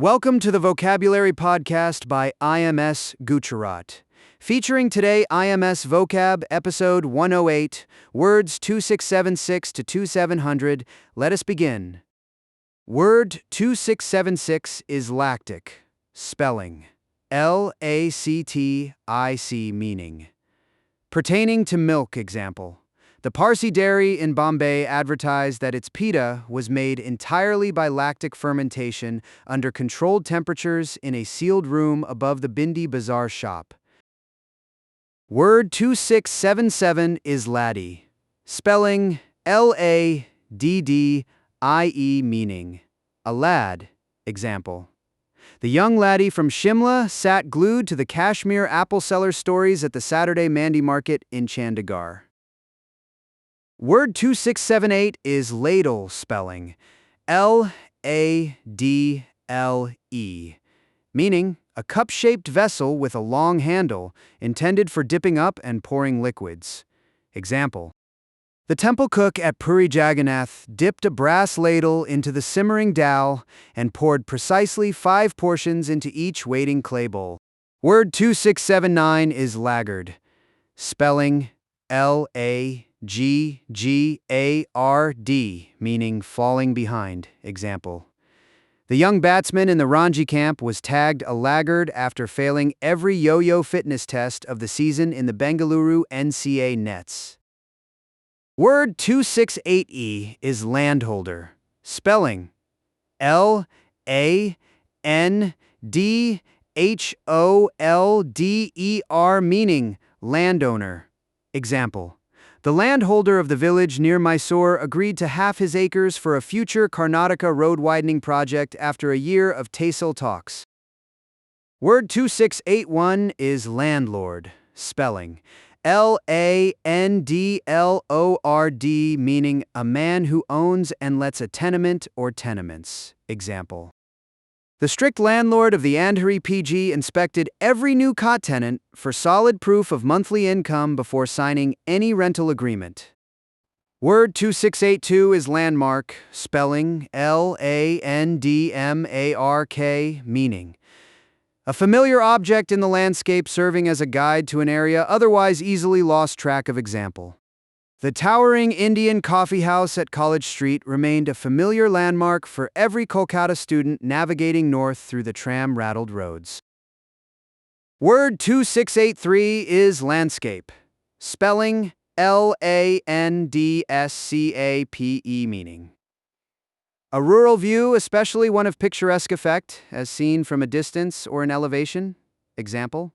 Welcome to the Vocabulary Podcast by IMS Gujarat. Featuring today IMS Vocab Episode 108, Words 2676 to 2700. Let us begin. Word 2676 is lactic. Spelling: Lactic, meaning pertaining to milk. Example: the Parsi dairy in Bombay advertised that its pita was made entirely by lactic fermentation under controlled temperatures in a sealed room above the Bindi Bazaar shop. Word 2677 is laddie. Spelling: Laddie, meaning a lad. Example: the young laddie from Shimla sat glued to the Kashmir apple seller stories at the Saturday Mandi market in Chandigarh. Word 2678 is ladle. Spelling: Ladle, meaning a cup-shaped vessel with a long handle intended for dipping up and pouring liquids. Example: the temple cook at Puri Jagannath dipped a brass ladle into the simmering dal and poured precisely 5 portions into each waiting clay bowl. Word 2679 is laggard. Spelling: Laggard, meaning falling behind. Example: the young batsman in the Ranji camp was tagged a laggard after failing every yo-yo fitness test of the season in the Bengaluru NCA nets. Word 268 is landholder. Spelling: Landholder, meaning landowner. Example: the landholder of the village near Mysore agreed to half his acres for a future Karnataka road widening project after a year of tehsil talks. Word 2681 is landlord. Spelling: Landlord, meaning a man who owns and lets a tenement or tenements. Example: the strict landlord of the Andheri PG inspected every new cot tenant for solid proof of monthly income before signing any rental agreement. Word 2682 is landmark. Spelling: Landmark, meaning a familiar object in the landscape serving as a guide to an area otherwise easily lost track of. Example: the towering Indian coffee house at College Street remained a familiar landmark for every Kolkata student navigating north through the tram-rattled roads. Word 2683 is landscape. Spelling: Landscape, meaning a rural view, especially one of picturesque effect, as seen from a distance or an elevation. Example: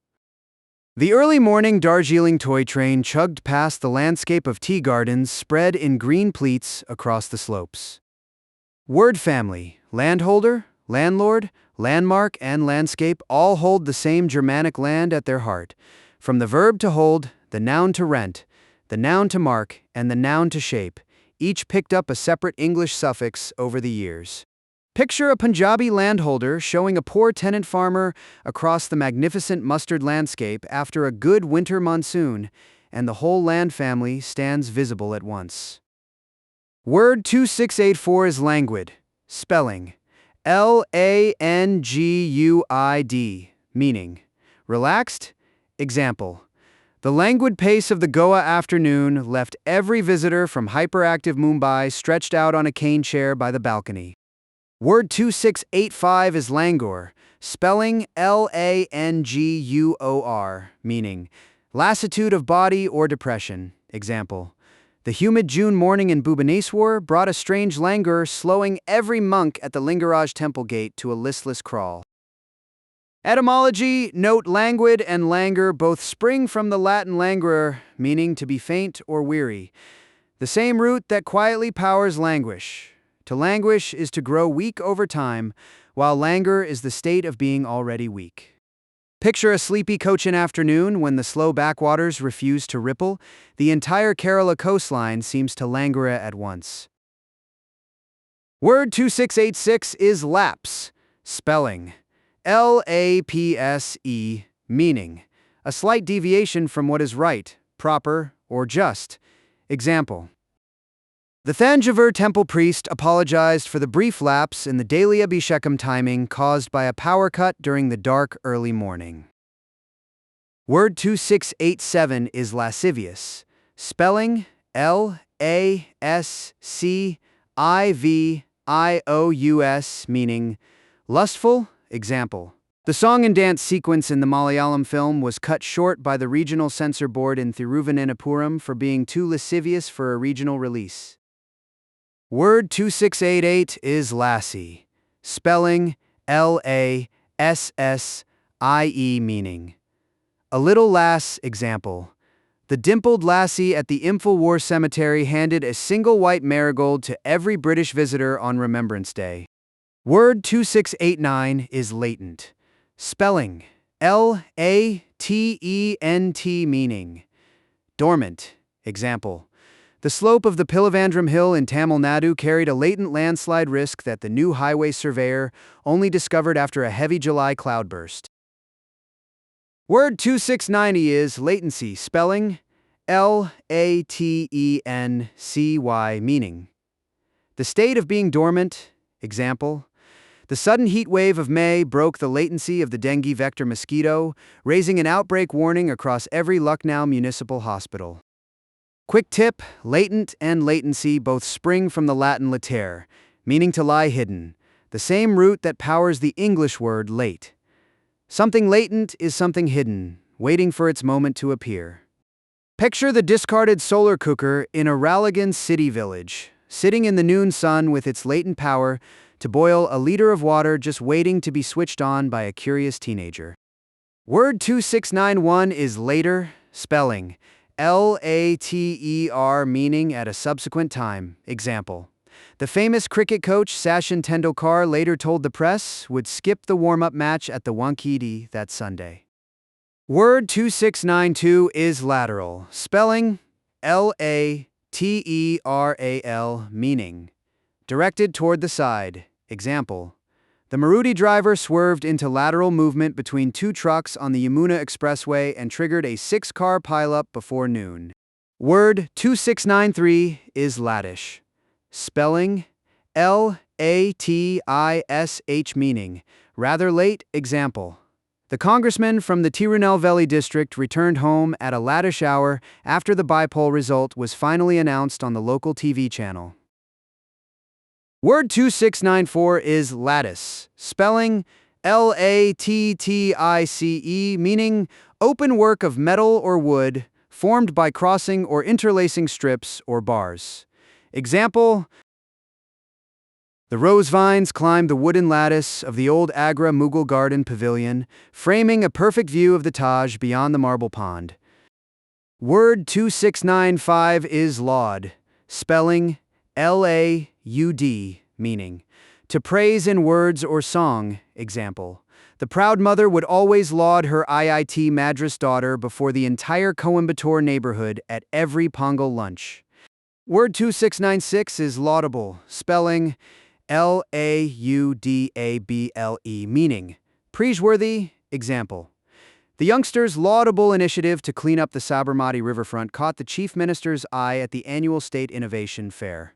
the early morning Darjeeling toy train chugged past the landscape of tea gardens spread in green pleats across the slopes. Word family: landholder, landlord, landmark, and landscape all hold the same Germanic land at their heart. From the verb to hold, the noun to rent, the noun to mark, and the noun to shape, each picked up a separate English suffix over the years. Picture a Punjabi landholder showing a poor tenant farmer across the magnificent mustard landscape after a good winter monsoon, and the whole land family stands visible at once. Word 2684 is languid. Spelling: Languid, meaning relaxed. Example: the languid pace of the Goa afternoon left every visitor from hyperactive Mumbai stretched out on a cane chair by the balcony. Word 2685 is languor. Spelling: Languor, meaning lassitude of body or depression. Example: the humid June morning in Bhubaneswar brought a strange languor, slowing every monk at the Lingaraj temple gate to a listless crawl. Etymology: note languid and languor both spring from the Latin languor, meaning to be faint or weary, the same root that quietly powers languish. To languish is to grow weak over time, while languor is the state of being already weak. Picture a sleepy Cochin afternoon when the slow backwaters refuse to ripple. The entire Kerala coastline seems to languor at once. Word 2686 is lapse. Spelling: Lapse, meaning a slight deviation from what is right, proper, or just. Example: The Thanjavur temple priest apologized for the brief lapse in the daily Abhishekam timing caused by a power cut during the dark early morning. Word 2687 is lascivious, spelling Lasscivious, meaning lustful. Example. The song and dance sequence in the Malayalam film was cut short by the regional censor board in Thiruvananthapuram for being too lascivious for a regional release. Word 2688 is lassie, spelling Lasssie, meaning a little lass. Example. The dimpled lassie at the Imphal War Cemetery handed a single white marigold to every British visitor on Remembrance Day. Word 2689 is latent, spelling Latent, meaning dormant. Example. The slope of the Pilivandrum Hill in Tamil Nadu carried a latent landslide risk that the new highway surveyor only discovered after a heavy July cloudburst. Word 2690 is latency, spelling Latency, meaning the state of being dormant. Example. The sudden heat wave of May broke the latency of the dengue vector mosquito, raising an outbreak warning across every Lucknow municipal hospital. Quick tip, latent and latency both spring from the Latin latere, meaning to lie hidden, the same root that powers the English word late. Something latent is something hidden, waiting for its moment to appear. Picture the discarded solar cooker in a Raleighan city village, sitting in the noon sun with its latent power to boil a liter of water just waiting to be switched on by a curious teenager. Word 2691 is later, spelling Later, meaning at a subsequent time. Example. The famous cricket coach Sachin Tendulkar later told the press would skip the warm-up match at the Wankhede that Sunday. Word 2692 is lateral, spelling Lateral, meaning directed toward the side. Example. The Maruti driver swerved into lateral movement between two trucks on the Yamuna Expressway and triggered a 6-car pileup before noon. Word 2693 is lattish, spelling Latish, meaning rather late. Example. The congressman from the Tirunelveli district returned home at a lattish hour after the bypoll result was finally announced on the local TV channel. Word 2694 is lattice, spelling Lattice, meaning open work of metal or wood formed by crossing or interlacing strips or bars. Example. The rose vines climbed the wooden lattice of the old Agra Mughal garden pavilion, framing a perfect view of the Taj beyond the marble pond. Word 2695 is laud, spelling Laud, meaning to praise in words or song. Example. The proud mother would always laud her IIT Madras daughter before the entire Coimbatore neighborhood at every Pongal lunch. Word 2696 is laudable, spelling Laudable, meaning praiseworthy. Example. The youngsters' laudable initiative to clean up the Sabarmati riverfront caught the Chief Minister's eye at the annual State Innovation Fair.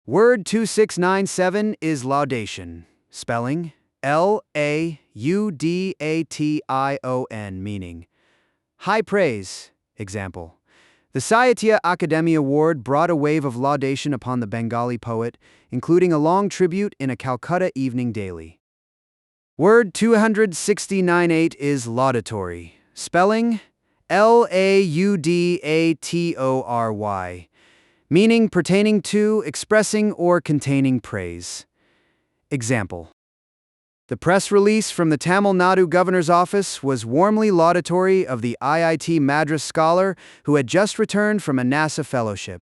Word 2697 is laudation, spelling Laudatation, meaning high praise. Example. The Sahitya Akademi Award brought a wave of laudation upon the Bengali poet, including a long tribute in a Calcutta evening daily. Word 2698 is laudatory, spelling Laudatory, meaning pertaining to, expressing, or containing praise. Example. The press release from the Tamil Nadu governor's office was warmly laudatory of the IIT Madras scholar who had just returned from a NASA fellowship.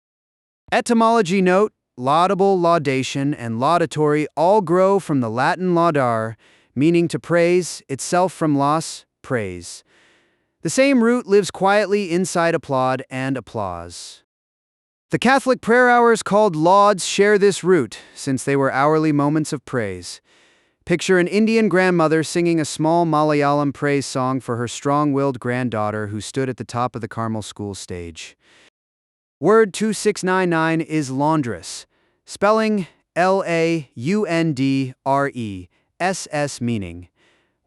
Etymology note, laudable, laudation, and laudatory all grow from the Latin laudare, meaning to praise, itself from laus, praise. The same root lives quietly inside applaud and applause. The Catholic prayer hours called lauds share this root, since they were hourly moments of praise. Picture an Indian grandmother singing a small Malayalam praise song for her strong-willed granddaughter who stood at the top of the Carmel school stage. Word 2699 is laundress. Spelling Laundress meaning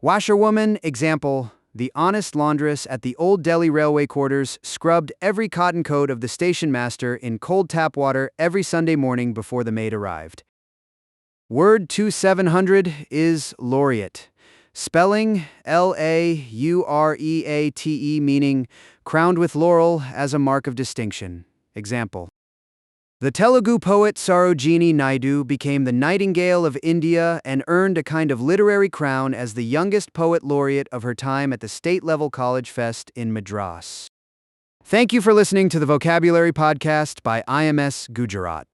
washerwoman. Example: the honest laundress at the Old Delhi railway quarters scrubbed every cotton coat of the station master in cold tap water every Sunday morning before the maid arrived. Word 2700 is laureate. Spelling Laureate meaning crowned with laurel as a mark of distinction. Example: the Telugu poet Sarojini Naidu became the Nightingale of India and earned a kind of literary crown as the youngest poet laureate of her time at the state-level college fest in Madras. Thank you for listening to the Vocabulary Podcast by IMS Gujarat.